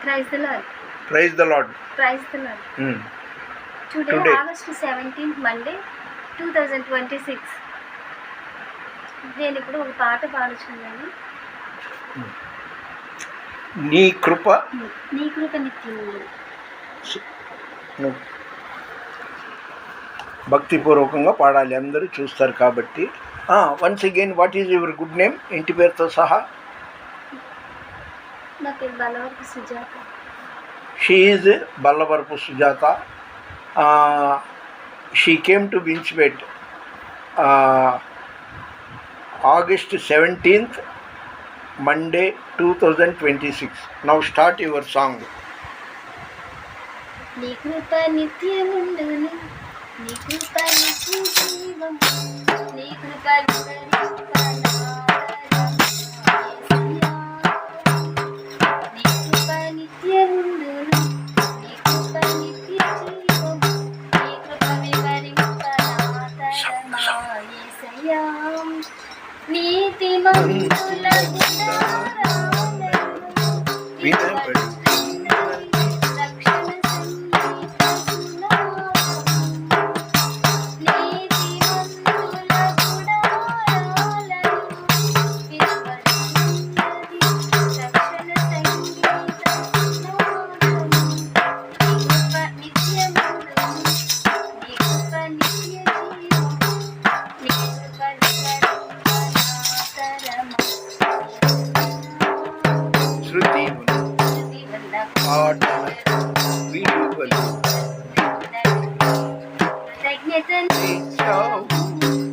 Praise the Lord. Praise the Lord. Praise the Lord. Today, August 17th, Monday, 2026. నేను ఇప్పుడు ఒక పాట పాడుచున్నాను. నీ కృప నిత్యము. భక్తిపూర్వకంగా పాడాలి, అందరూ చూస్తారు కాబట్టి. Once again, what is your good name? ఇంటి పేరుతో సహా. నా పేరు Ballavarapu Sujatha. She is Ballavarapu Sujatha. She came to Winchbet August 17th, Monday 2026. Now start your song. నీ కృప నిత్యముండును, నీ కృప నిత్య జీవం, నీ కృప నీ కృప నిత్యముండును, నీ కృప నిత్య జీవం, నీ కృప వివరింపనాతరమా యేసయ్యా. నీతిమంతుల గుణారాలను వినబడు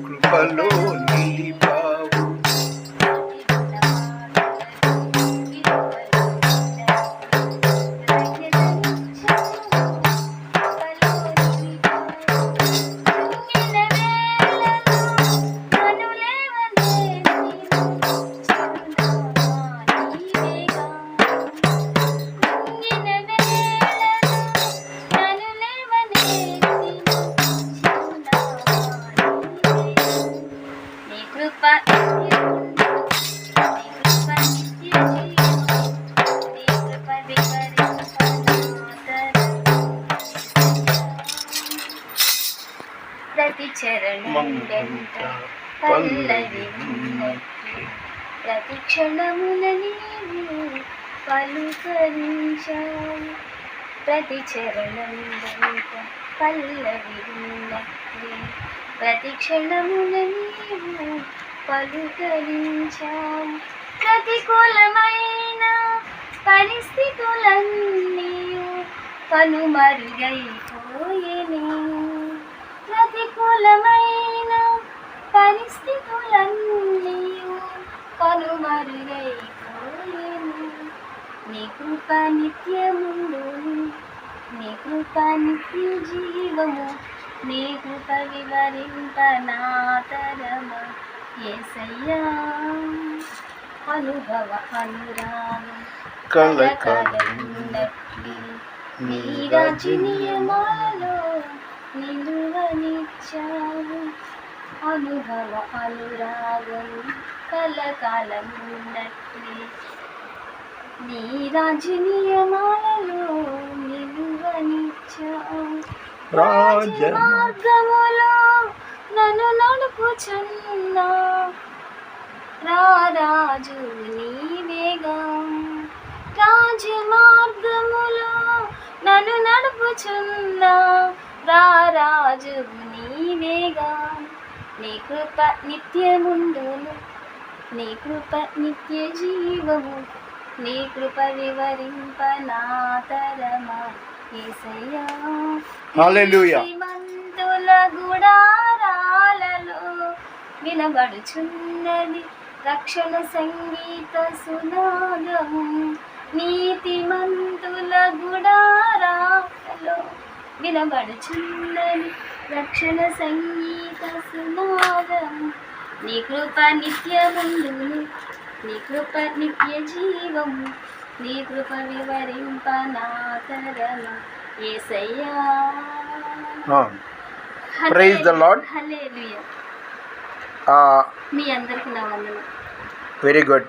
కృపలో నిలిపావు. ప్రతి చరణం వెంట పల్లవి ప్రతి క్షణమున నీవు పలుకరించావు. ప్రతి చరణం వెంట పల్లవి ప్రతి క్షణమున నీవు పలుకరించావు. ప్రతికూలమైన పరిస్థితులన్నీ కనుమరుగైపోయేనే. ప్రతికూలమైన పరిస్థితులన్నీ కనుమరుగైపోయేనే. నీ కృప నిత్యముండును, నీ కృప నిత్య జీవము, నీ కృప వివరింపనాతరమా యేసయ్యా. అనుభవ అనురాగం కలకలన్నట్లు నీ రాజ్య నియమాలలో నిలువనిచ్చావు. అనుభవ అనురాగం కలకాలమున్నట్లే నీ రాజ్య నియమాలలో నిలువనిచ్చావు. మార్గములో నన్ను నడుపుచున్నా రారాజు నీవేగా. రాజ మార్గములో నన్ను నడుపుచున్నా రారాజు నీవేగా. నీ కృప నిత్యముండును, నీ కృప నిత్య జీవము, నీ కృప వివరింపనాతరమా యేసయ్యా. హల్లెలూయా. శ్రీమంతుల గుడారాలలో వినబడుచున్నది రక్షణ సంగీత సునాదము. నీతిమంతుల గుడారాలలో వినబడుచున్నది రక్షణ సంగీత సునాదము. నీ కృప నిత్యముండును, నీ కృప నిత్య జీవము, నీ కృప వివరింపనాతరమా యేసయ్యా. Praise the Lord. హల్లెలూయా. మీ అందరికీ నా వందనాలు. Very good.